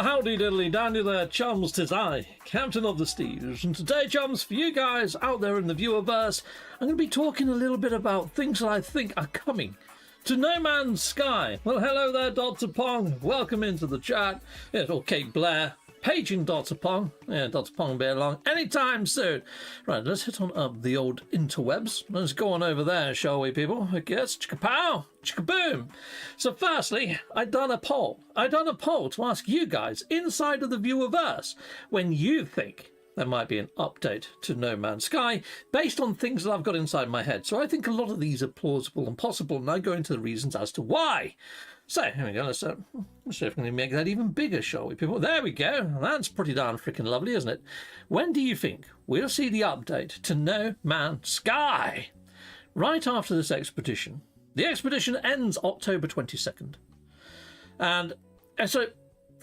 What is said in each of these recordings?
howdy diddly dandy there, chums, 'tis I, Captain of the Steves, and today, chums, for you guys out there in the viewerverse, I'm going to be talking a little bit about things that I think are coming to No Man's Sky. Well, hello there, Dr. Pong, welcome into the chat. Yes, or Kate Blair, paging Dr. Pong. Yeah, Dr. Pong will be along anytime soon. Right, let's hit on up the old interwebs. Let's go on over there, shall we, people? I guess, chicka-pow, chicka-boom. So firstly, I've done a poll. To ask you guys, inside of the viewerverse, when you think there might be an update to No Man's Sky based on things that I've got inside my head. So I think a lot of these are plausible and possible, and I go into the reasons as to why. So, here we go, let's see if we can make that even bigger, shall we, people? There we go. That's pretty darn freaking lovely, isn't it? When do you think we'll see the update to No Man's Sky? Right after this expedition. The expedition ends October 22nd. And so,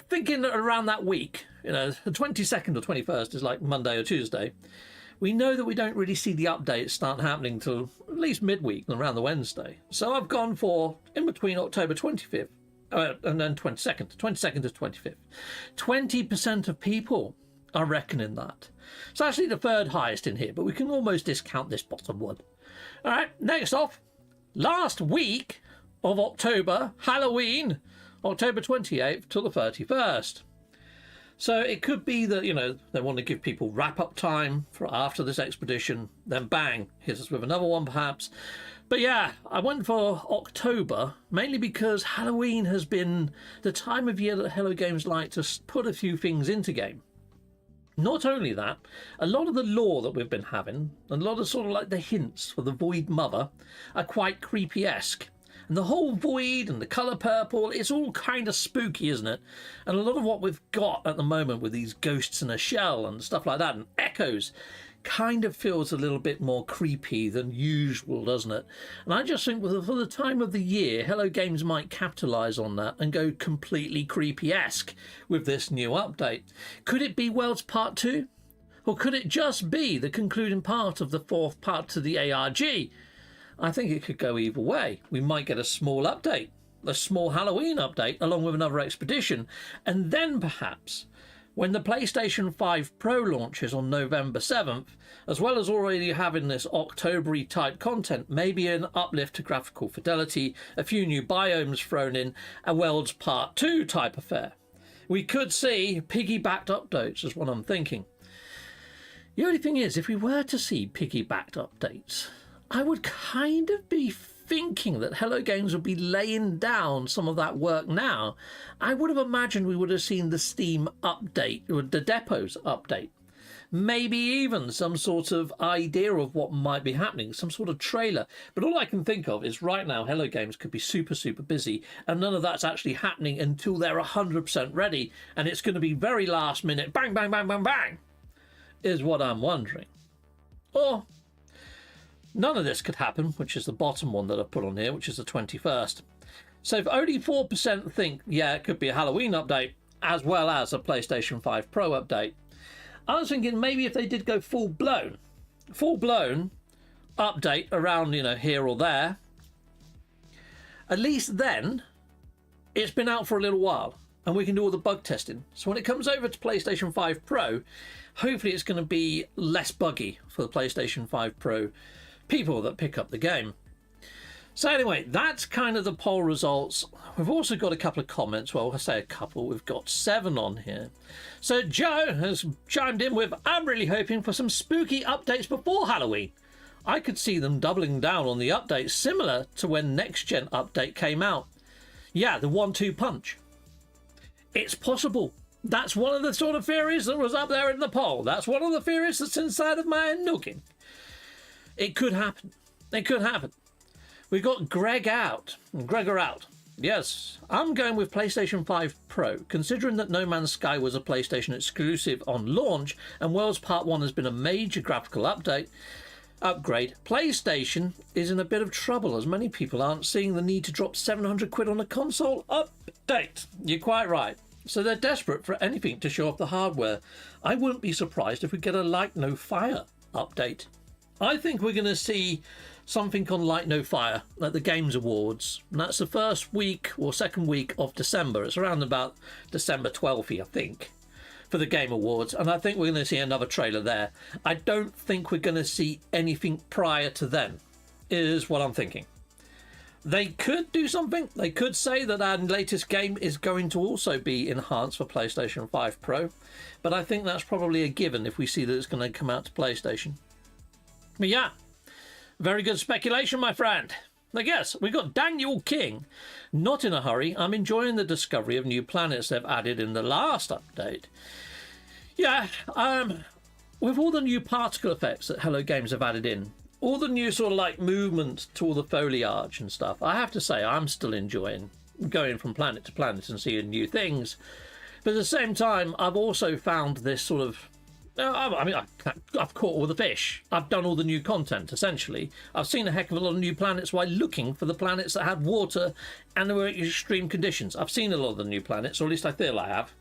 thinking around that week, you know, the 22nd or 21st is like Monday or Tuesday, we know that we don't really see the updates start happening till at least midweek and around the Wednesday. So I've gone for in between October 25th and then 22nd to 25th. 20% of people are reckoning that. It's actually the third highest in here, but we can almost discount this bottom one. All right, next off, last week of October, Halloween, October 28th till the 31st. So it could be that, you know, they want to give people wrap-up time for after this expedition, then bang, hit us with another one perhaps. But yeah, I went for October, mainly because Halloween has been the time of year that Hello Games like to put a few things into game. Not only that, a lot of the lore that we've been having, a lot of sort of like the hints for the Void Mother, are quite creepy-esque. And the whole void and the colour purple, it's all kind of spooky, isn't it? And a lot of what we've got at the moment with these ghosts in a shell and stuff like that, and echoes, kind of feels a little bit more creepy than usual, doesn't it? And I just think for the time of the year, Hello Games might capitalise on that and go completely creepy-esque with this new update. Could it be Worlds Part 2? Or could it just be the concluding part of the fourth part to the ARG? I think it could go either way. We might get a small update, a small Halloween update, along with another expedition, and then perhaps, when the PlayStation 5 Pro launches on November 7th, as well as already having this October-y type content, maybe an uplift to graphical fidelity, a few new biomes thrown in, a Worlds Part 2 type affair. We could see piggybacked updates, is what I'm thinking. The only thing is, if we were to see piggybacked updates, I would kind of be thinking that Hello Games would be laying down some of that work now. I would have imagined we would have seen the Steam update, or the depots update. Maybe even some sort of idea of what might be happening, some sort of trailer. But all I can think of is right now Hello Games could be super, super busy, and none of that's actually happening until they're 100% ready, and it's going to be very last minute, bang, bang, bang, bang, bang, is what I'm wondering. Or none of this could happen, which is the bottom one that I put on here, which is the 21st. So if only 4% think, yeah, it could be a Halloween update, as well as a PlayStation 5 Pro update, I was thinking maybe if they did go full-blown update around, you know, here or there, at least then it's been out for a little while, and we can do all the bug testing. So when it comes over to PlayStation 5 Pro, hopefully it's going to be less buggy for the PlayStation 5 Pro people that pick up the game. So anyway, that's kind of the poll results. We've also got a couple of comments. Well, I say a couple, we've got 7 on here. So Joe has chimed in with, I'm really hoping for some spooky updates before Halloween. I could see them doubling down on the updates, similar to when Next Gen update came out. Yeah, the 1-2 punch. It's possible. That's one of the sort of theories that was up there in the poll. That's one of the theories that's inside of my noggin. It could happen. It could happen. We've got Gregor out. Yes, I'm going with PlayStation 5 Pro, considering that No Man's Sky was a PlayStation exclusive on launch, and Worlds Part 1 has been a major graphical upgrade. PlayStation is in a bit of trouble, as many people aren't seeing the need to drop 700 quid on a console update. You're quite right. So they're desperate for anything to show off the hardware. I wouldn't be surprised if we get a Light No Fire update. I think we're going to see something on Light No Fire at the Games Awards. And that's the first week or second week of December. It's around about December 12th, I think, for the Game Awards. And I think we're going to see another trailer there. I don't think we're going to see anything prior to then, is what I'm thinking. They could do something. They could say that our latest game is going to also be enhanced for PlayStation 5 Pro. But I think that's probably a given if we see that it's going to come out to PlayStation. But yeah, very good speculation, my friend. I guess we've got Daniel King. Not in a hurry. I'm enjoying the discovery of new planets they've added in the last update. Yeah, with all the new particle effects that Hello Games have added in, all the new sort of like movement to all the foliage and stuff, I have to say I'm still enjoying going from planet to planet and seeing new things. But at the same time, I've also found this sort of... I mean, I've caught all the fish. I've done all the new content, essentially. I've seen a heck of a lot of new planets while looking for the planets that had water and were in extreme conditions. I've seen a lot of the new planets, or at least I feel I have.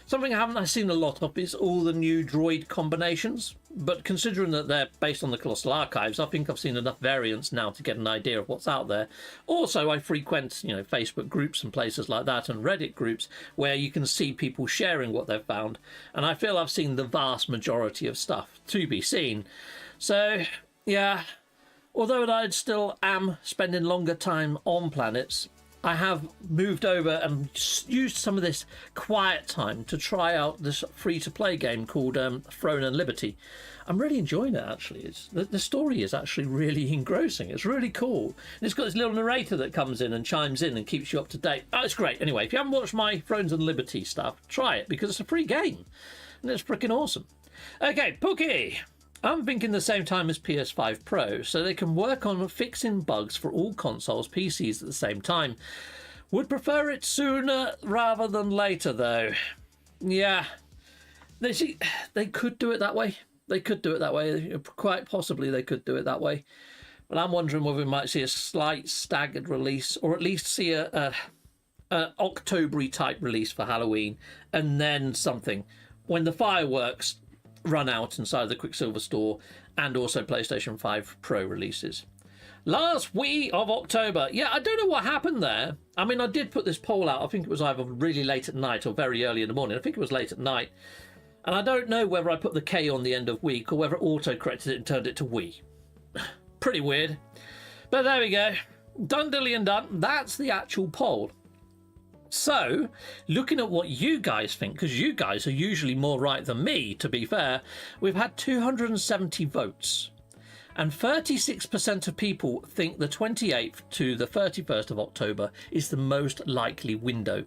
Something I haven't seen a lot of is all the new droid combinations. But considering that they're based on the Colossal Archives, I think I've seen enough variants now to get an idea of what's out there. Also, I frequent, you know, Facebook groups and places like that and Reddit groups where you can see people sharing what they've found. And I feel I've seen the vast majority of stuff to be seen. So, yeah, although I still am spending longer time on planets, I have moved over and used some of this quiet time to try out this free-to-play game called Throne and Liberty. I'm really enjoying it, actually. The story is actually really engrossing. It's really cool. And it's got this little narrator that comes in and chimes in and keeps you up to date. Oh, it's great. Anyway, if you haven't watched my Thrones and Liberty stuff, try it, because it's a free game. And it's freaking awesome. Okay, Pookie. I'm thinking the same time as PS5 Pro, so they can work on fixing bugs for all consoles, PCs at the same time. Would prefer it sooner rather than later, though. Yeah, they could do it that way. They could do it that way. Quite possibly they could do it that way. But I'm wondering whether we might see a slight staggered release, or at least see a October-y type release for Halloween, and then something when the fireworks run out inside the Quicksilver store, and also PlayStation 5 Pro releases. Last week of October. Yeah, I don't know what happened there. I mean, I did put this poll out. I think it was either really late at night or very early in the morning. I think it was late at night. And I don't know whether I put the K on the end of week or whether it auto-corrected it and turned it to we. Pretty weird. But there we go. Done, dilly and done. That's the actual poll. So, looking at what you guys think, because you guys are usually more right than me, to be fair, we've had 270 votes. And 36% of people think the 28th to the 31st of October is the most likely window.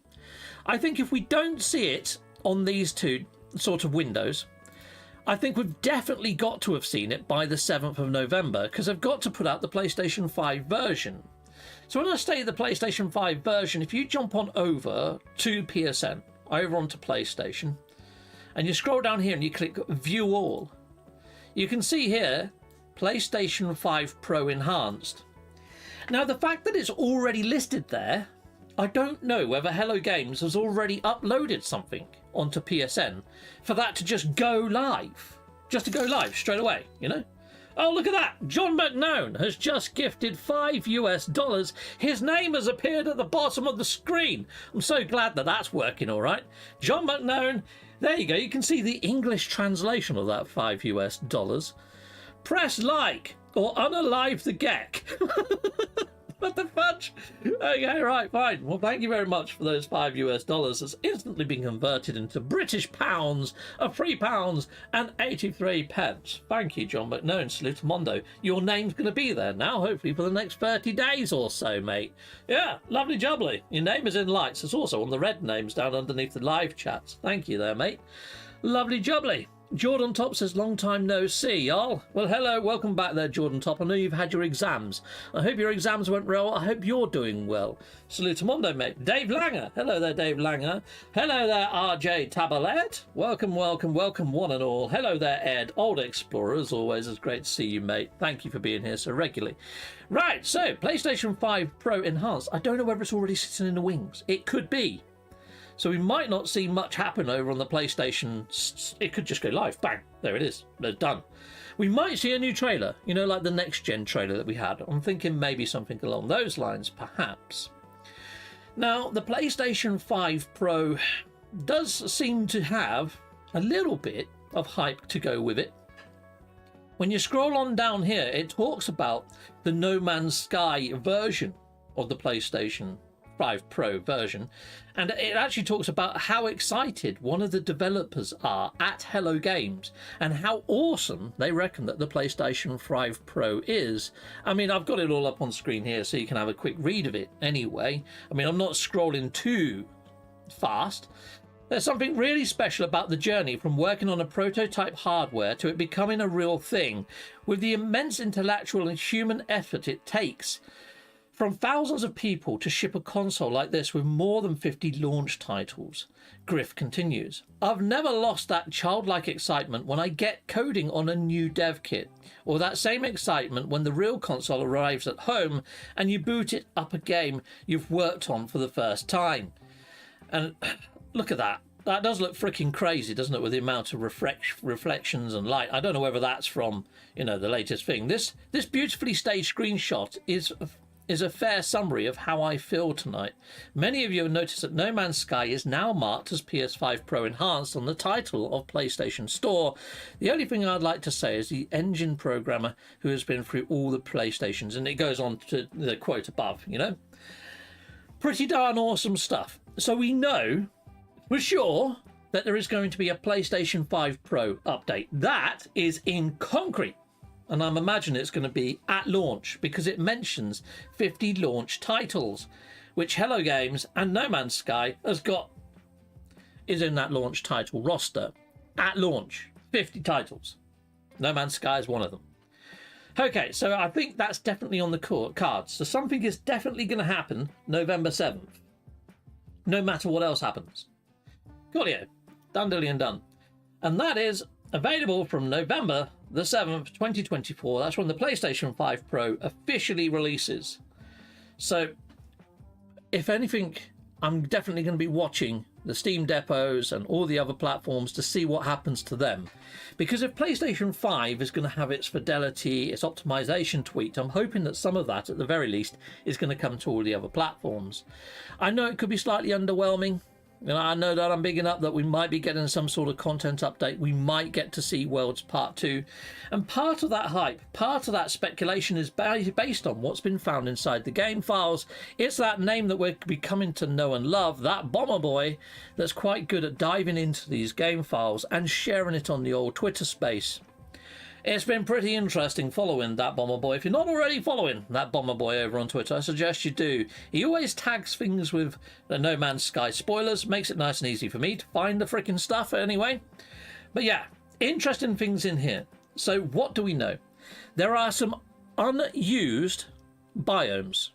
I think if we don't see it on these two sort of windows, I think we've definitely got to have seen it by the 7th of November, because they've got to put out the PlayStation 5 version. So when I say the PlayStation 5 version, if you jump on over to PSN, over onto PlayStation, and you scroll down here and you click View All, you can see here, PlayStation 5 Pro Enhanced. Now, the fact that it's already listed there, I don't know whether Hello Games has already uploaded something onto PSN for that to just go live. Just to go live straight away, you know? Oh, look at that. John McNown has just gifted $5. His name has appeared at the bottom of the screen. I'm so glad that that's working all right. John McNown, there you go. You can see the English translation of that $5. Press like or unalive the geck. What the fudge? Okay, right, fine. Well, thank you very much for those $5. That's instantly been converted into British pounds of £3.83. Thank you, John McNown. Salutamondo. Your name's going to be there now, hopefully for the next 30 days or so, mate. Yeah, lovely jubbly. Your name is in lights. It's also on the red names down underneath the live chats. Thank you there, mate. Lovely jubbly. Jordan Top says, long time no see, y'all. Well, hello, welcome back there, Jordan Top. I know you've had your exams. I hope your exams went well. I hope you're doing well. Salutamondo, mate. Dave Langer. Hello there, Dave Langer. Hello there, RJ Tabalet. Welcome, welcome, welcome, one and all. Hello there, Ed. Old Explorer, as always. It's great to see you, mate. Thank you for being here so regularly. Right, so, PlayStation 5 Pro Enhanced. I don't know whether it's already sitting in the wings. It could be. So we might not see much happen over on the PlayStation. It could just go live. Bang. There it is. They're done. We might see a new trailer, you know, like the next gen trailer that we had. I'm thinking maybe something along those lines, perhaps. Now, the PlayStation 5 Pro does seem to have a little bit of hype to go with it. When you scroll on down here, it talks about the No Man's Sky version of the PlayStation 5 Pro version, and it actually talks about how excited one of the developers are at Hello Games and how awesome they reckon that the PlayStation 5 Pro is. I mean, I've got it all up on screen here so you can have a quick read of it anyway. I mean, I'm not scrolling too fast. There's something really special about the journey from working on a prototype hardware to it becoming a real thing, with the immense intellectual and human effort it takes from thousands of people to ship a console like this with more than 50 launch titles. Griff continues, I've never lost that childlike excitement when I get coding on a new dev kit, or that same excitement when the real console arrives at home and you boot it up a game you've worked on for the first time. And look at that. That does look freaking crazy, doesn't it, with the amount of reflections and light. I don't know whether that's from, you know, the latest thing. This beautifully staged screenshot is a fair summary of how I feel tonight. Many of you have noticed that No Man's Sky is now marked as PS5 Pro Enhanced on the title of PlayStation Store. The only thing I'd like to say is the engine programmer who has been through all the PlayStations, and it goes on to the quote above, you know. Pretty darn awesome stuff. So we know for sure that there is going to be a PlayStation 5 Pro update. That is in concrete. And I'm imagining it's going to be at launch because it mentions 50 launch titles, which Hello Games and No Man's Sky is in that launch title roster. At launch, 50 titles. No Man's Sky is one of them. Okay, so I think that's definitely on the cards. So something is definitely going to happen November 7th, no matter what else happens. Coolio. Done, dilly, and done. And that is available from November the 7th, 2024. That's when the PlayStation 5 Pro officially releases. So, if anything, I'm definitely going to be watching the Steam depots and all the other platforms to see what happens to them. Because if PlayStation 5 is going to have its fidelity, its optimization tweaked, I'm hoping that some of that, at the very least, is going to come to all the other platforms. I know it could be slightly underwhelming. And I know that I'm bigging up that we might be getting some sort of content update. We might get to see Worlds Part 2. And part of that hype, part of that speculation is based on what's been found inside the game files. It's that name that we're becoming to know and love, that Bomber Boy, that's quite good at diving into these game files and sharing it on the old Twitter space. It's been pretty interesting following that Bomber Boy. If you're not already following that Bomber Boy over on Twitter, I suggest you do. He always tags things with the No Man's Sky spoilers, makes it nice and easy for me to find the freaking stuff anyway. But yeah, interesting things in here. So what do we know? There are some unused biomes.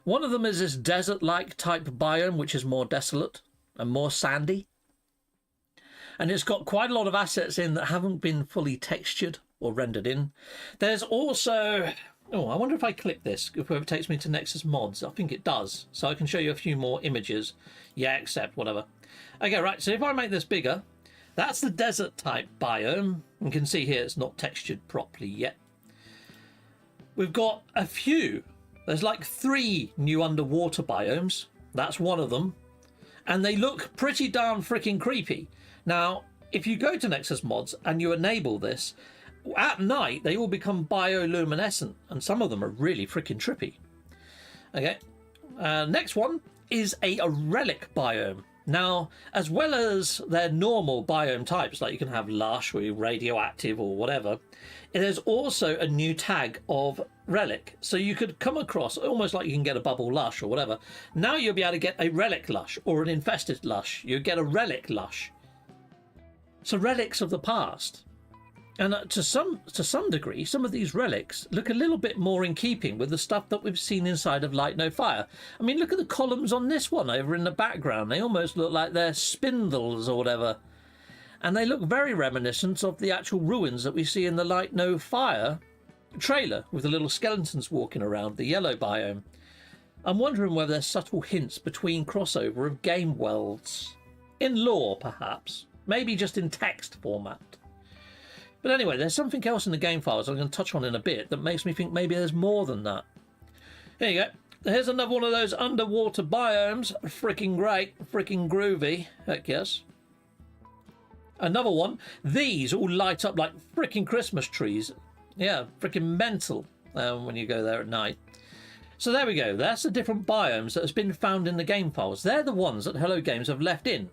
One of them is this desert-like type biome, which is more desolate and more sandy. And it's got quite a lot of assets in that haven't been fully textured or rendered in. There's also, oh, I wonder if I click this, if it takes me to Nexus Mods. I think it does. So I can show you a few more images. Yeah, accept, whatever. Okay, right, so if I make this bigger, that's the desert type biome. You can see here it's not textured properly yet. We've got a few. There's like 3 new underwater biomes. That's one of them. And they look pretty darn freaking creepy. Now, if you go to Nexus Mods and you enable this, at night they all become bioluminescent, and some of them are really freaking trippy. Okay, next one is a relic biome. Now, as well as their normal biome types, like you can have lush or radioactive or whatever, there's also a new tag of relic. So you could come across, almost like you can get a bubble lush or whatever. Now you'll be able to get a relic lush or an infested lush. You get a relic lush. So relics of the past. And to some degree, some of these relics look a little bit more in keeping with the stuff that we've seen inside of Light No Fire. I mean, look at the columns on this one over in the background. They almost look like they're spindles or whatever. And they look very reminiscent of the actual ruins that we see in the Light No Fire trailer with the little skeletons walking around the yellow biome. I'm wondering whether there's subtle hints between crossover of game worlds. In lore, perhaps. Maybe just in text format. But anyway, there's something else in the game files I'm going to touch on in a bit that makes me think maybe there's more than that. Here you go. Here's another one of those underwater biomes. Freaking great. Freaking groovy. Heck yes. Another one. These all light up like freaking Christmas trees. Yeah, freaking mental when you go there at night. So there we go. That's the different biomes that has been found in the game files. They're the ones that Hello Games have left in.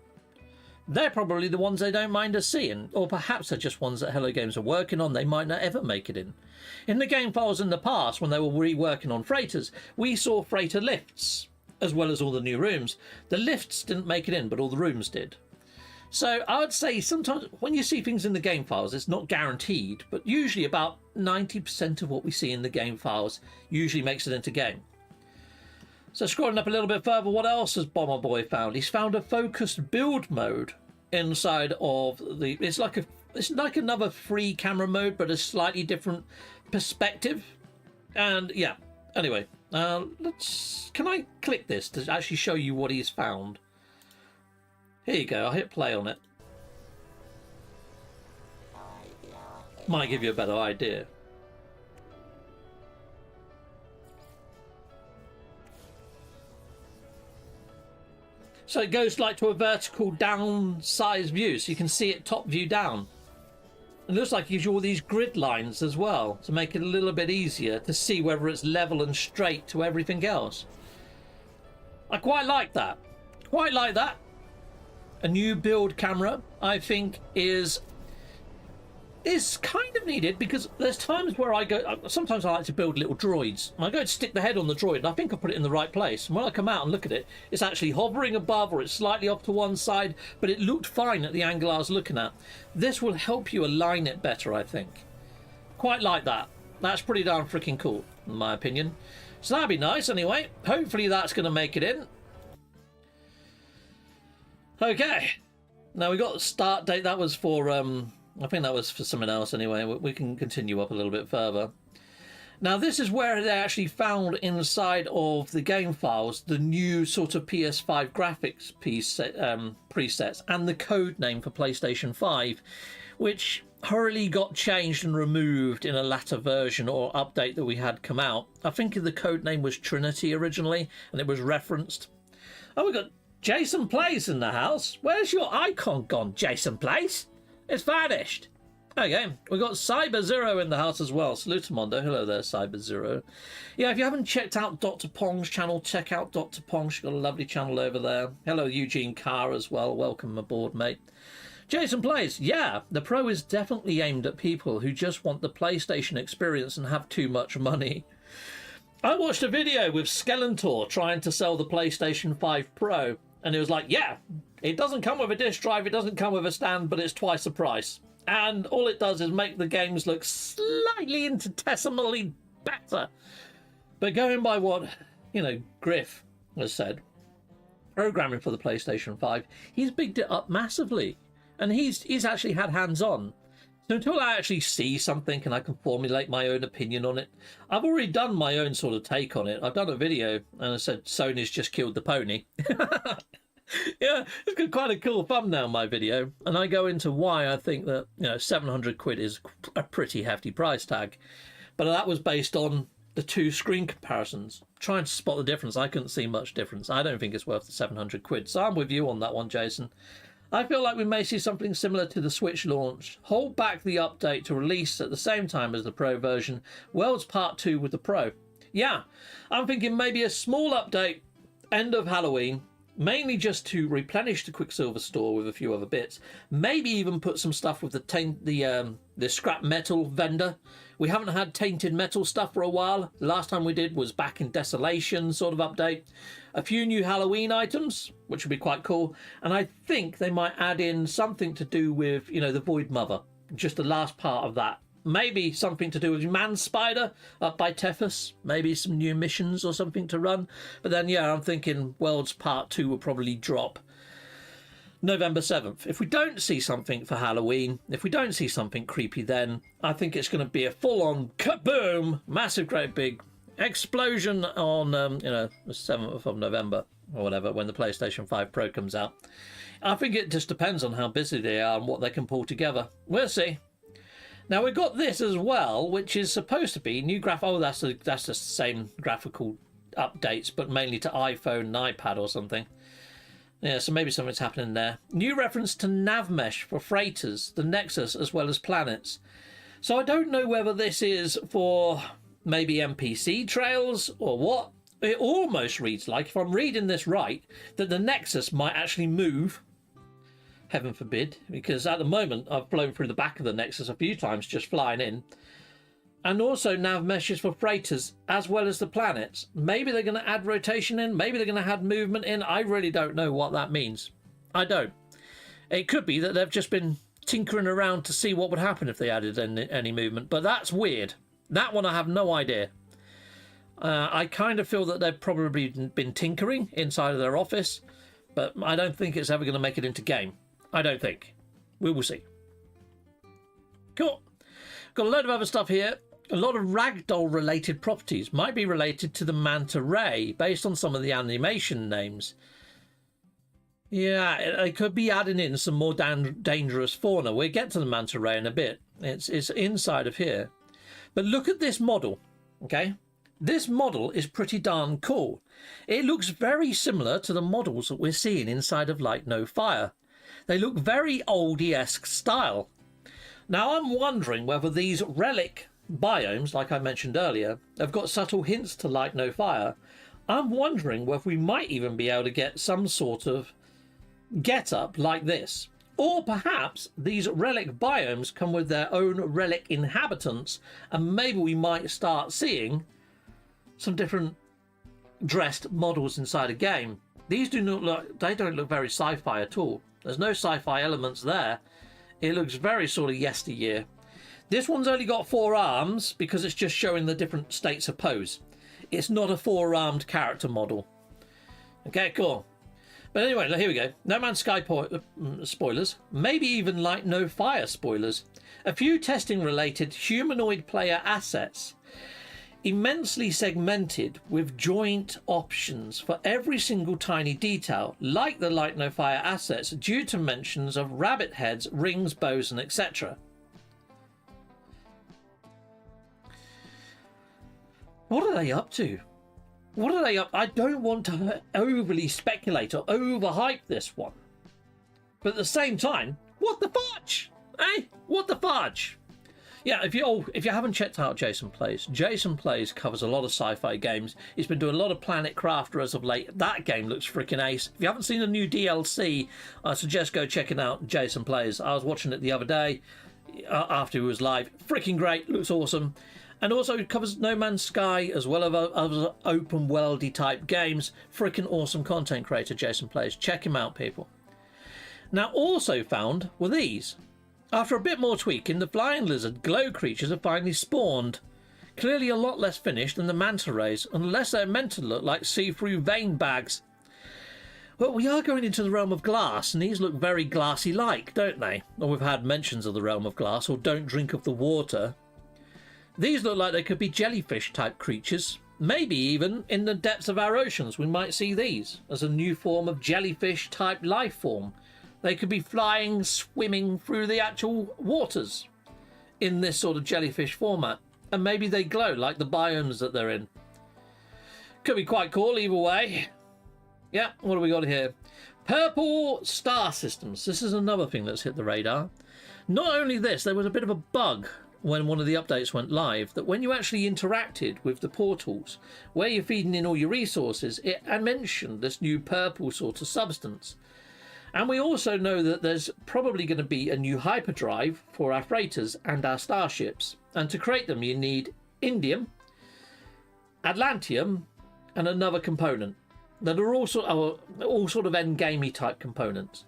They're probably the ones they don't mind us seeing, or perhaps they're just ones that Hello Games are working on they might not ever make it in. In the game files in the past, when they were reworking on freighters, we saw freighter lifts, as well as all the new rooms. The lifts didn't make it in, but all the rooms did. So I would say sometimes when you see things in the game files, it's not guaranteed, but usually about 90% of what we see in the game files usually makes it into game. So scrolling up a little bit further, what else has Bomber Boy found? He's found a focused build mode inside of the... It's like another free camera mode, but a slightly different perspective. And yeah, anyway, can I click this to actually show you what he's found? Here you go, I'll hit play on it. Might give you a better idea. So it goes like to a vertical down size view, so you can see it top view down. It looks like it gives you all these grid lines as well to make it a little bit easier to see whether it's level and straight to everything else. I quite like that. Quite like that. A new build camera, I think, is kind of needed, because there's times where I go, sometimes I like to build little droids. I go to stick the head on the droid, and I think I put it in the right place. And when I come out and look at it, it's actually hovering above, or it's slightly off to one side, but it looked fine at the angle I was looking at. This will help you align it better, I think. Quite like that. That's pretty darn freaking cool, in my opinion. So that'd be nice, anyway. Hopefully that's going to make it in. Okay, now we got the start date. That was for, I think that was for something else anyway. We can continue up a little bit further. Now this is where they actually found inside of the game files the new sort of PS5 graphics presets and the code name for PlayStation 5, which hurriedly got changed and removed in a latter version or update that we had come out. I think the code name was Trinity originally, and it was referenced. Oh, we got Jason Plays in the house. Where's your icon gone, Jason Plays? It's vanished. Okay, we've got Cyber Zero in the house as well. Salutamondo. Hello there, Cyber Zero. Yeah, if you haven't checked out Dr. Pong's channel, check out Dr. Pong. She's got a lovely channel over there. Hello, Eugene Carr as well. Welcome aboard, mate. Jason Plays. Yeah, the Pro is definitely aimed at people who just want the PlayStation experience and have too much money. I watched a video with Skeletor trying to sell the PlayStation 5 Pro. And it was like, yeah, it doesn't come with a disk drive, it doesn't come with a stand, but it's twice the price. And all it does is make the games look slightly infinitesimally better. But going by what, Griff has said, programming for the PlayStation 5, he's bigged it up massively. And he's actually had hands-on. So until I actually see something and I can formulate my own opinion on it, I've already done my own sort of take on it. I've done a video and I said Sony's just killed the pony. Yeah, it's got quite a cool thumbnail, my video. And I go into why I think that 700 quid is a pretty hefty price tag. But that was based on the two screen comparisons. Trying to spot the difference, I couldn't see much difference. I don't think it's worth the 700 quid. So I'm with you on that one, Jason. I feel like we may see something similar to the Switch launch. Hold back the update to release at the same time as the Pro version. Worlds Part 2 with the Pro. Yeah, I'm thinking maybe a small update, end of Halloween, mainly just to replenish the Quicksilver store with a few other bits. Maybe even put some stuff with the scrap metal vendor. We haven't had tainted metal stuff for a while. The last time we did was back in Desolation sort of update. A few new Halloween items, which would be quite cool. And I think they might add in something to do with, the Void Mother. Just the last part of that. Maybe something to do with Man Spider up by Tethys. Maybe some new missions or something to run. But then, yeah, I'm thinking Worlds Part 2 will probably drop November 7th. If we don't see something for Halloween, if we don't see something creepy then, I think it's going to be a full-on kaboom, massive, great big explosion on, the 7th of November or whatever, when the PlayStation 5 Pro comes out. I think it just depends on how busy they are and what they can pull together. We'll see. Now we've got this as well, which is supposed to be new graph. Oh, that's the same graphical updates, but mainly to iPhone and iPad or something. Yeah, so maybe something's happening there. New reference to nav mesh for freighters, the Nexus, as well as planets. So I don't know whether this is for maybe NPC trails or what. It almost reads like, if I'm reading this right, that the Nexus might actually move. Heaven forbid, because at the moment I've blown through the back of the Nexus a few times just flying in. And also nav meshes for freighters as well as the planets. Maybe they're going to add rotation in, maybe they're going to add movement in. I really don't know what that means. I don't. It could be that they've just been tinkering around to see what would happen if they added any movement, but that's weird. That one I have no idea. I kind of feel that they've probably been tinkering inside of their office, but I don't think it's ever going to make it into game. I don't think. We will see. Cool. Got a load of other stuff here. A lot of Ragdoll related properties might be related to the manta ray based on some of the animation names. Yeah, they could be adding in some more dangerous fauna. We'll get to the manta ray in a bit. It's inside of here. But look at this model, okay? This model is pretty darn cool. It looks very similar to the models that we're seeing inside of Light No Fire. They look very oldie-esque style. Now I'm wondering whether these relic biomes, like I mentioned earlier, have got subtle hints to Light No Fire. I'm wondering whether we might even be able to get some sort of get-up like this. Or perhaps these relic biomes come with their own relic inhabitants, and maybe we might start seeing some different dressed models inside a game. These do not look, they don't look very sci-fi at all. There's no sci-fi elements there. It looks very sort of yesteryear. This one's only got 4 arms because it's just showing the different states of pose. It's not a 4-armed character model. Okay, cool. But anyway, here we go. No Man's Sky spoilers. Maybe even Light No Fire spoilers. A few testing related humanoid player assets. Immensely segmented with joint options for every single tiny detail, like the Light No Fire assets, due to mentions of rabbit heads, rings, bows, and etc. What are they up to? What are they up? I don't want to overly speculate or overhype this one. But at the same time, what the fudge? Eh? What the fudge? Yeah, if you haven't checked out Jason Plays covers a lot of sci-fi games. He's been doing a lot of Planet Crafter as of late. That game looks freaking ace. If you haven't seen the new DLC, I suggest go check it out, Jason Plays. I was watching it the other day after he was live. Freaking great, looks awesome. And also it covers No Man's Sky as well as other open worldy type games. Freaking awesome content creator, Jason Plays. Check him out, people. Now also found were these. After a bit more tweaking, the flying lizard glow creatures have finally spawned. Clearly a lot less finished than the manta rays, unless they're meant to look like see-through vein bags. Well, we are going into the realm of glass, and these look very glassy-like, don't they? Or we've had mentions of the realm of glass, or don't drink of the water. These look like they could be jellyfish-type creatures. Maybe even in the depths of our oceans we might see these as a new form of jellyfish-type life form. They could be flying, swimming through the actual waters in this sort of jellyfish format. And maybe they glow like the biomes that they're in. Could be quite cool either way. Yeah, what do we got here? Purple star systems. This is another thing that's hit the radar. Not only this, there was a bit of a bug when one of the updates went live, that when you actually interacted with the portals, where you're feeding in all your resources, it mentioned this new purple sort of substance. And we also know that there's probably going to be a new hyperdrive for our freighters and our starships. And to create them, you need indium, atlantium, and another component that are all sort of endgamey type components.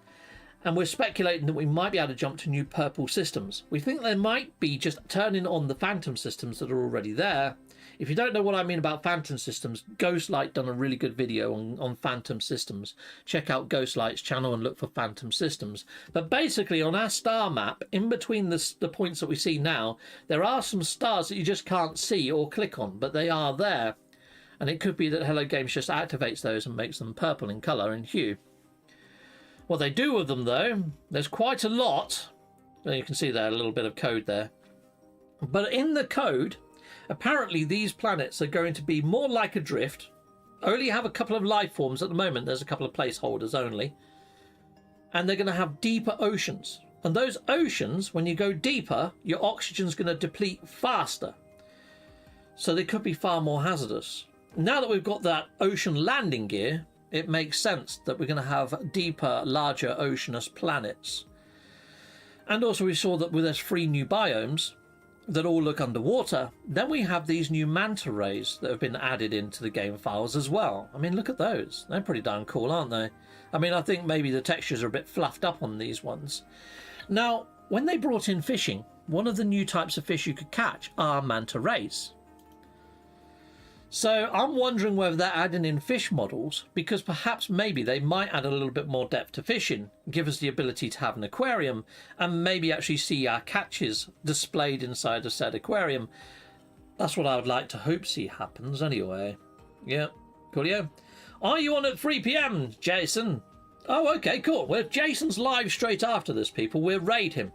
And we're speculating that we might be able to jump to new purple systems. We think they might be just turning on the phantom systems that are already there. If you don't know what I mean about phantom systems, Ghostlight done a really good video on phantom systems. Check out Ghostlight's channel and look for phantom systems. But basically on our star map, in between the points that we see now, there are some stars that you just can't see or click on, but they are there. And it could be that Hello Games just activates those and makes them purple in colour and hue. What they do with them though, there's quite a lot. You can see there a little bit of code there. But in the code, apparently these planets are going to be more like a drift, only have a couple of life forms at the moment. There's a couple of placeholders only. And they're going to have deeper oceans. And those oceans, when you go deeper, your oxygen's going to deplete faster. So they could be far more hazardous. Now that we've got that ocean landing gear, it makes sense that we're going to have deeper, larger oceanous planets. And also we saw that with those 3 new biomes that all look underwater, then we have these new manta rays that have been added into the game files as well. I mean, look at those. They're pretty darn cool, aren't they? I mean, I think maybe the textures are a bit fluffed up on these ones. Now, when they brought in fishing, one of the new types of fish you could catch are manta rays. So I'm wondering whether they're adding in fish models, because perhaps maybe they might add a little bit more depth to fishing, give us the ability to have an aquarium, and maybe actually see our catches displayed inside a said aquarium. That's what I would like to hope see happens anyway. Yeah, coolio. Are you on at 3 PM, Jason? Oh, okay, cool. Well, if Jason's live straight after this, people, we'll raid him.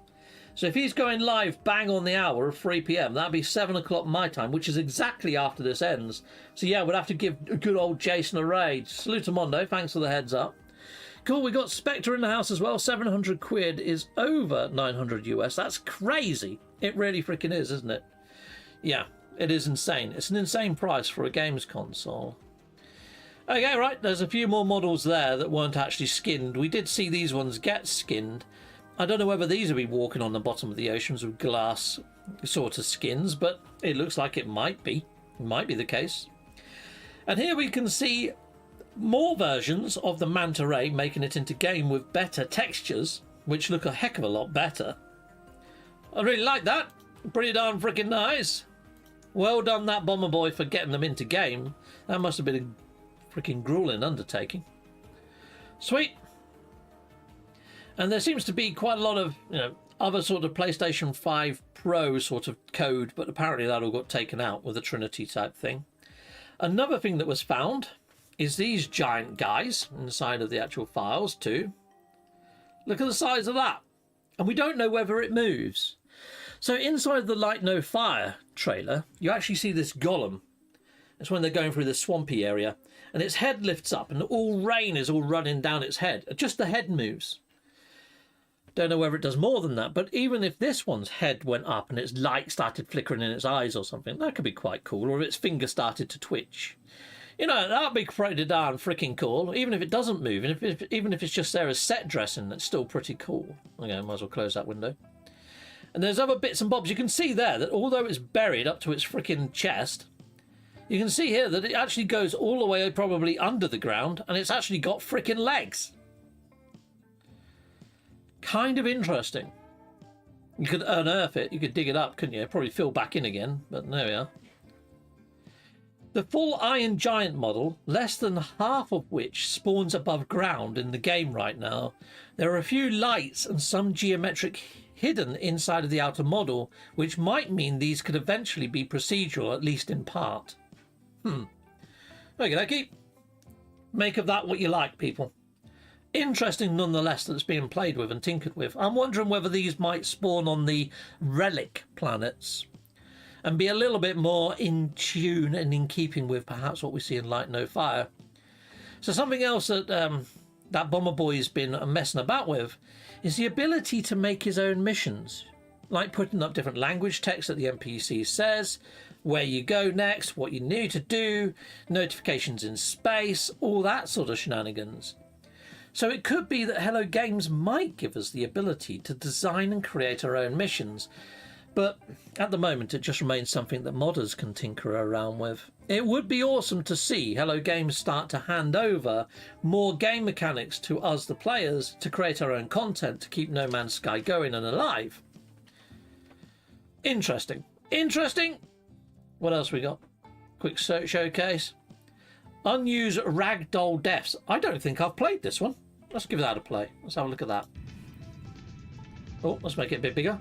So if he's going live bang on the hour of 3 PM, that'd be 7 o'clock my time, which is exactly after this ends. So yeah, we'd have to give good old Jason a raid. Salutamondo, thanks for the heads up. Cool, we got Spectre in the house as well. 700 quid is over 900 US. That's crazy. It really freaking is, isn't it? Yeah, it is insane. It's an insane price for a games console. Okay, right, there's a few more models there that weren't actually skinned. We did see these ones get skinned. I don't know whether these will be walking on the bottom of the oceans with glass sort of skins, but it looks like it might be. It might be the case. And here we can see more versions of the manta ray making it into game with better textures, which look a heck of a lot better. I really like that. Pretty darn freaking nice. Well done, that bomber boy, for getting them into game. That must have been a freaking grueling undertaking. Sweet. And there seems to be quite a lot of, other sort of PlayStation 5 Pro sort of code, but apparently that all got taken out with a Trinity type thing. Another thing that was found is these giant guys inside of the actual files too. Look at the size of that. And we don't know whether it moves. So inside the Light No Fire trailer, you actually see this golem. It's when they're going through this swampy area, and its head lifts up and all rain is all running down its head. Just the head moves. Don't know whether it does more than that, but even if this one's head went up and its light started flickering in its eyes or something, that could be quite cool. Or if its finger started to twitch. That'd be pretty darn freaking cool, even if it doesn't move. And even if it's just there as set dressing, that's still pretty cool. Okay, might as well close that window. And there's other bits and bobs. You can see there that although it's buried up to its freaking chest, you can see here that it actually goes all the way probably under the ground, and it's actually got freaking legs. Kind of interesting. You could unearth it, you could dig it up, couldn't you? Probably fill back in again, but there we are. The full Iron Giant model, less than half of which spawns above ground in the game right now. There are a few lights and some geometric hidden inside of the outer model, which might mean these could eventually be procedural, at least in part. Okay. Make of that what you like, people. Interesting nonetheless that it's being played with and tinkered with. I'm wondering whether these might spawn on the relic planets and be a little bit more in tune and in keeping with perhaps what we see in Light No Fire. So something else that that Bomber Boy's been messing about with is the ability to make his own missions, like putting up different language text that the NPC says, where you go next, what you need to do, notifications in space, all that sort of shenanigans. So it could be that Hello Games might give us the ability to design and create our own missions, but at the moment it just remains something that modders can tinker around with. It would be awesome to see Hello Games start to hand over more game mechanics to us, the players, to create our own content to keep No Man's Sky going and alive. Interesting. What else we got? Quick showcase. Unused Ragdoll Deaths. I don't think I've played this one. Let's give that a play. Let's have a look at that. Oh, let's make it a bit bigger.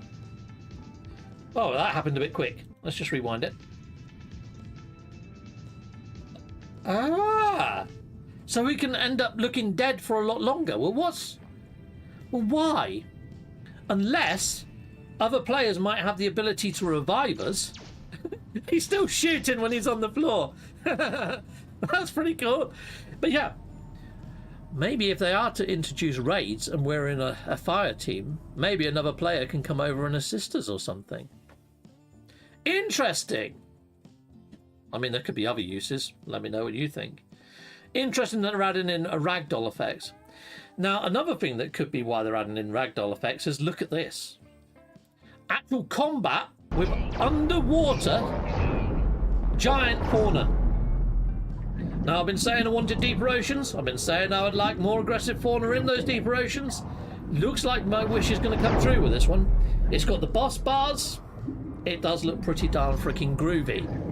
Oh, that happened a bit quick. Let's just rewind it. Ah! So we can end up looking dead for a lot longer. Well, why? Unless Other players might have the ability to revive us. He's still shooting when he's on the floor. That's pretty cool. But yeah, maybe if they are to introduce raids and we're in a fire team, maybe another player can come over and assist us or something. Interesting. I mean, there could be other uses. Let me know what you think. Interesting that they're adding in a ragdoll effects. Now, another thing that could be why they're adding in ragdoll effects is look at this. Actual combat with underwater giant fauna. Now, I've been saying I wanted deeper oceans. I've been saying I would like more aggressive fauna in those deeper oceans. Looks like my wish is going to come true with this one. It's got the boss bars. It does look pretty darn freaking groovy.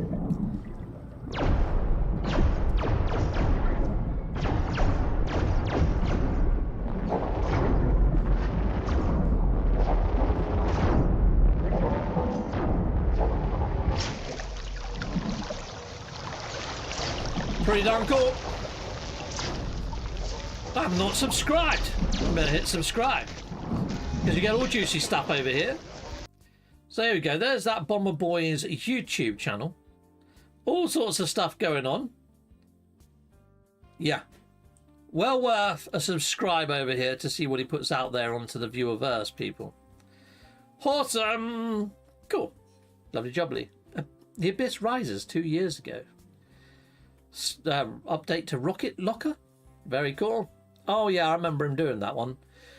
Pretty darn cool. I'm not subscribed. I'm going to hit subscribe because you get all juicy stuff over here. So there we go. There's that Bomber Boy's YouTube channel. All sorts of stuff going on. Yeah. Well worth a subscribe over here to see what he puts out there onto the viewerverse, people. Awesome. Cool. Lovely jubbly. The Abyss Rises 2 years ago. Update to Rocket Locker. Very cool. Oh yeah, I remember him doing that one.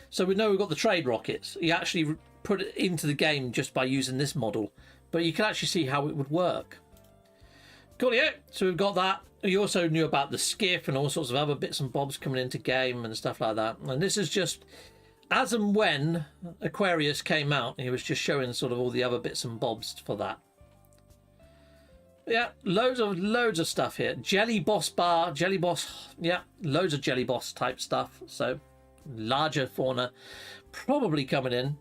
So we know we've got the trade rockets. He actually put it into the game just by using this model, but you can actually see how it would work. Cool, yeah. So we've got that. We also knew about the skiff and all sorts of other bits and bobs coming into game and stuff like that. And this is just as and when Aquarius came out, he was just showing sort of all the other bits and bobs for that. Yeah, loads of stuff here. Jelly Boss bar, Jelly Boss, yeah, loads of Jelly Boss type stuff. So larger fauna probably coming in.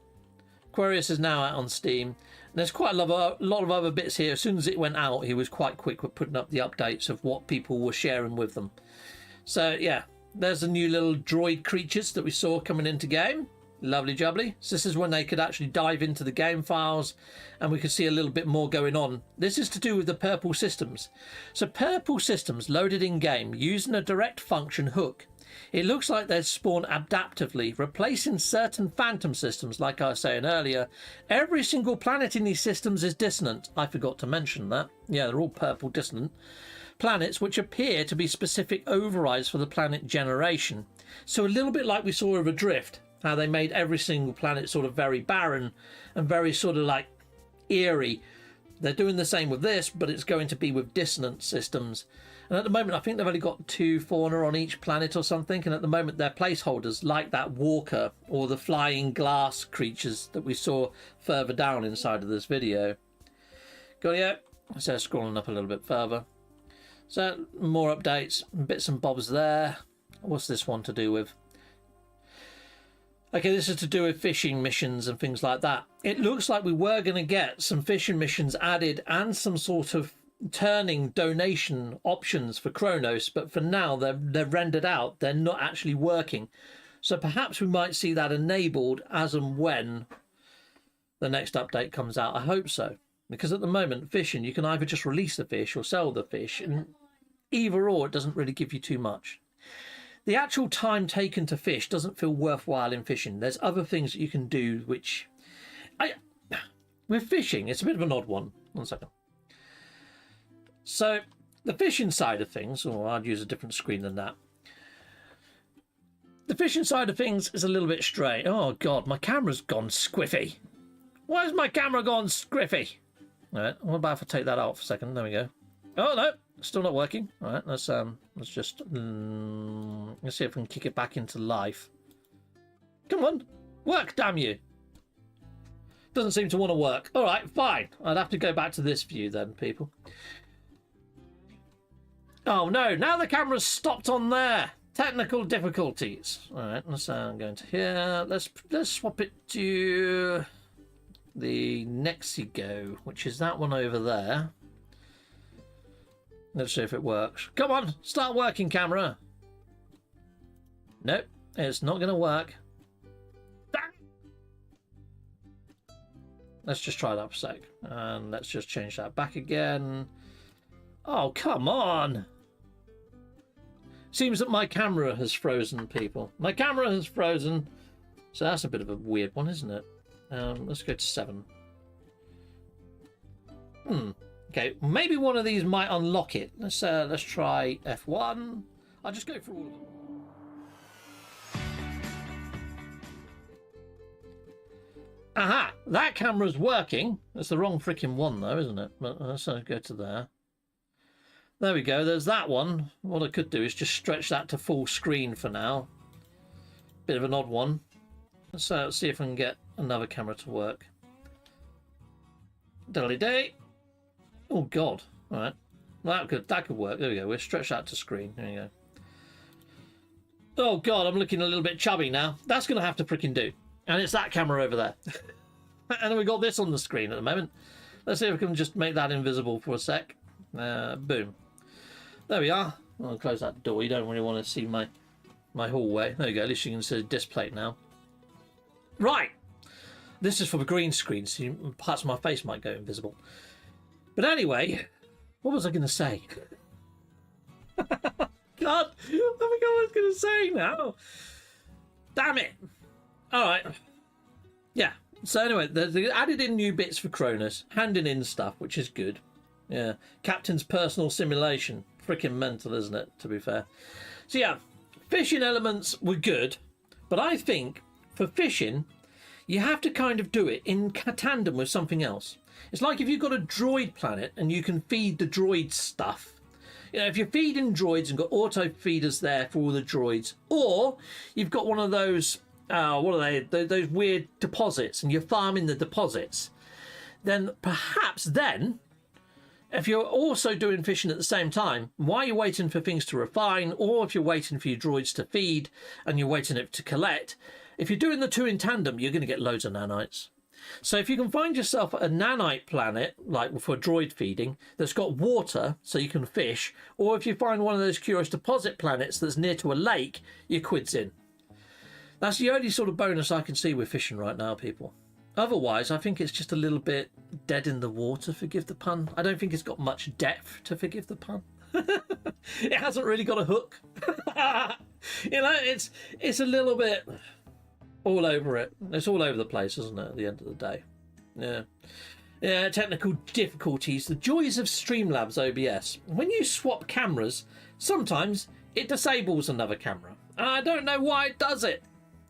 Aquarius is now out on Steam. And there's quite a lot of other bits here. As soon as it went out, he was quite quick with putting up the updates of what people were sharing with them. So yeah, there's the new little droid creatures that we saw coming into game. Lovely jubbly. So this is when they could actually dive into the game files and we could see a little bit more going on. This is to do with the purple systems. So purple systems loaded in game using a direct function hook. It looks like they're spawned adaptively, replacing certain phantom systems. Like I was saying earlier, every single planet in these systems is dissonant. I forgot to mention that. Yeah, they're all purple dissonant planets, which appear to be specific overrides for the planet generation. So a little bit like we saw with Adrift, how they made every single planet sort of very barren and very sort of like eerie. They're doing the same with this, but it's going to be with dissonant systems. And at the moment, I think they've only got 2 fauna on each planet or something. And at the moment, they're placeholders like that walker or the flying glass creatures that we saw further down inside of this video. Got it yet? So scrolling up a little bit further. So more updates, bits and bobs there. What's this one to do with? Okay, this is to do with fishing missions and things like that. It looks like we were going to get some fishing missions added and some sort of turning donation options for Kronos, but for now they're rendered out. They're not actually working. So perhaps we might see that enabled as and when the next update comes out. I hope so. Because at the moment, fishing, you can either just release the fish or sell the fish. And either or, it doesn't really give you too much. The actual time taken to fish doesn't feel worthwhile in fishing. There's other things that you can do which... with fishing, it's a bit of an odd one. 1 second. So, the fishing side of things, or I'd use a different screen than that. The fishing side of things is a little bit straight. Oh, God, my camera's gone squiffy. Why has my camera gone squiffy? All right, what about if I take that out for a second? There we go. Oh, no, still not working. All right, let's just... let's see if we can kick it back into life. Come on, work, damn you. Doesn't seem to want to work. All right, fine. I'd have to go back to this view then, people. Oh, no, now the camera's stopped on there. Technical difficulties. All right, let's go into here. Let's swap it to the Nexigo, which is that one over there. Let's see if it works. Come on, start working, camera. Nope, it's not going to work. let's just try that for a sec. And let's just change that back again. Oh, come on. Seems that my camera has frozen, people. My camera has frozen. So that's a bit of a weird one, isn't it? Let's go to 7. Okay, maybe one of these might unlock it. Let's try F1. I'll just go through all of them. Aha! That camera's working. That's the wrong freaking one, though, isn't it? But let's go to there. There we go. There's that one. What I could do is just stretch that to full screen for now. Bit of an odd one. Let's see if I can get another camera to work. Diddly-day. Oh, God. All right. That could work. There we go. We'll stretch that to screen. There you go. Oh, God. I'm looking a little bit chubby now. That's going to have to freaking do. And it's that camera over there. And then we've got this on the screen at the moment. Let's see if we can just make that invisible for a sec. Boom. There we are. I'll close that door. You don't really want to see my hallway. There you go. At least you can see the display now. Right. This is for the green screen, so parts of my face might go invisible. But anyway, what was I going to say? God, I forgot what I was going to say now. Damn it. All right. Yeah. So anyway, they added in new bits for Cronus, handing in stuff, which is good. Yeah. Captain's personal simulation. Freaking mental, isn't it, to be fair? So yeah, fishing elements were good, but I think for fishing, you have to kind of do it in tandem with something else. It's like if you've got a droid planet and you can feed the droids stuff. You know, if you're feeding droids and got auto feeders there for all the droids, or you've got one of those, what are they? Those weird deposits, and you're farming the deposits. Then perhaps if you're also doing fishing at the same time, while you're waiting for things to refine, or if you're waiting for your droids to feed and you're waiting to collect, if you're doing the two in tandem, you're going to get loads of nanites. So if you can find yourself a nanite planet, like for droid feeding, that's got water so you can fish, or if you find one of those curious deposit planets that's near to a lake, your quid's in. That's the only sort of bonus I can see with fishing right now, people. Otherwise, I think it's just a little bit dead in the water, forgive the pun. I don't think it's got much depth, to forgive the pun. It hasn't really got a hook. You know, it's a little bit all over it. It's all over the place, isn't it, at the end of the day? Yeah. Yeah, technical difficulties. The joys of Streamlabs OBS. When you swap cameras, sometimes it disables another camera. And I don't know why it does it.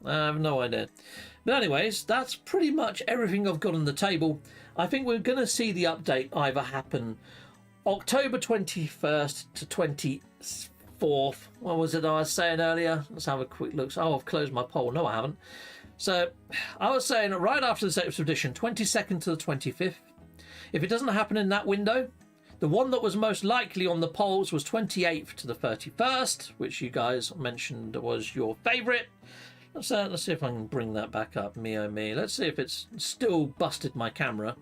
I have no idea. But anyways, that's pretty much everything I've got on the table. I think we're going to see the update either happen October 21st to 24th. What was it I was saying earlier? Let's have a quick look. Oh, I've closed my poll. No, I haven't. So I was saying right after this expedition, 22nd to the 25th. If it doesn't happen in that window, the one that was most likely on the polls was 28th to the 31st, which you guys mentioned was your favourite. Let's see if I can bring that back up. Me, oh me. Let's see if it's still busted my camera.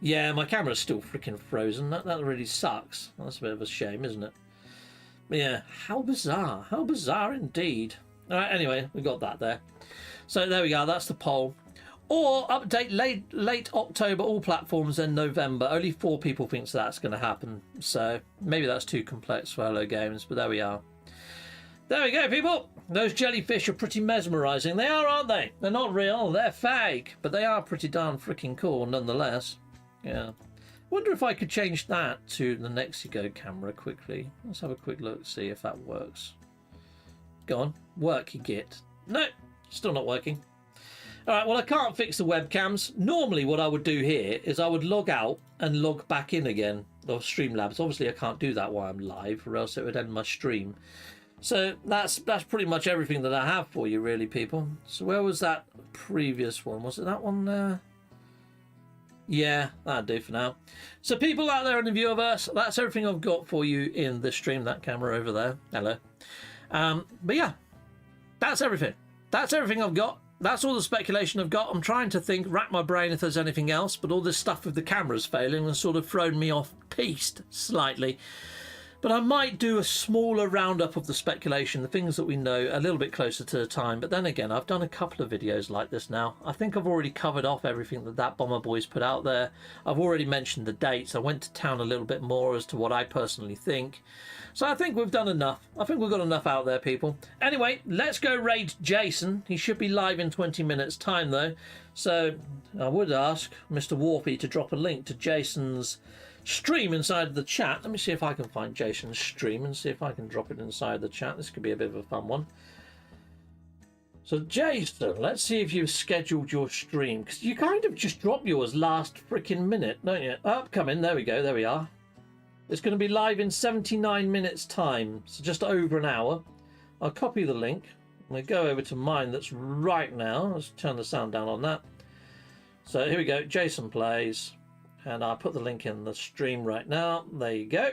Yeah, my camera's still freaking frozen. That really sucks. That's a bit of a shame, isn't it? But yeah, how bizarre. How bizarre indeed. All right, anyway, we got that there. So there we go. That's the poll. Or update late October, all platforms, then November. Only 4 people think that's going to happen. So maybe that's too complex for Hello Games, but there we are. There we go, people. Those jellyfish are pretty mesmerising. They are, aren't they? They're not real. They're fake. But they are pretty darn freaking cool nonetheless. Yeah. Wonder if I could change that to the Nexigo camera quickly. Let's have a quick look, see if that works. Go on. Work, you get. No, still not working. All right, well, I can't fix the webcams. Normally what I would do here is I would log out and log back in again of Streamlabs. Obviously, I can't do that while I'm live, or else it would end my stream. So that's pretty much everything that I have for you, really, people. So where was that previous one? Was it that one there? Yeah, that'll do for now. So people out there in the viewerverse, that's everything I've got for you in the stream. That camera over there. Hello. But yeah, that's everything. That's everything I've got. That's all the speculation I've got. I'm trying to rack my brain if there's anything else, but all this stuff with the cameras failing has sort of thrown me off piste slightly. But I might do a smaller roundup of the speculation, the things that we know, a little bit closer to the time. But then again, I've done a couple of videos like this now. I think I've already covered off everything that Bomber Boy's put out there. I've already mentioned the dates. I went to town a little bit more as to what I personally think. So I think we've done enough. I think we've got enough out there, people. Anyway, let's go raid Jason. He should be live in 20 minutes time, though. So I would ask Mr. Warpy to drop a link to Jason's stream inside the chat. Let me see if I can find Jason's stream and see if I can drop it inside the chat. This could be a bit of a fun one. So Jason, let's see if you've scheduled your stream, because you kind of just drop yours last freaking minute, don't you? Upcoming, there we go, there we are. It's going to be live in 79 minutes time, so just over an hour. I'll copy the link. I'm going to go over to mine that's right now. Let's turn the sound down on that. So here we go, Jason Plays. And I'll put the link in the stream right now. There you go.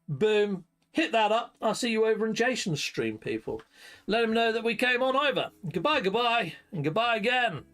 Boom. Hit that up. I'll see you over in Jason's stream, people. Let him know that we came on over. Goodbye, goodbye, and goodbye again.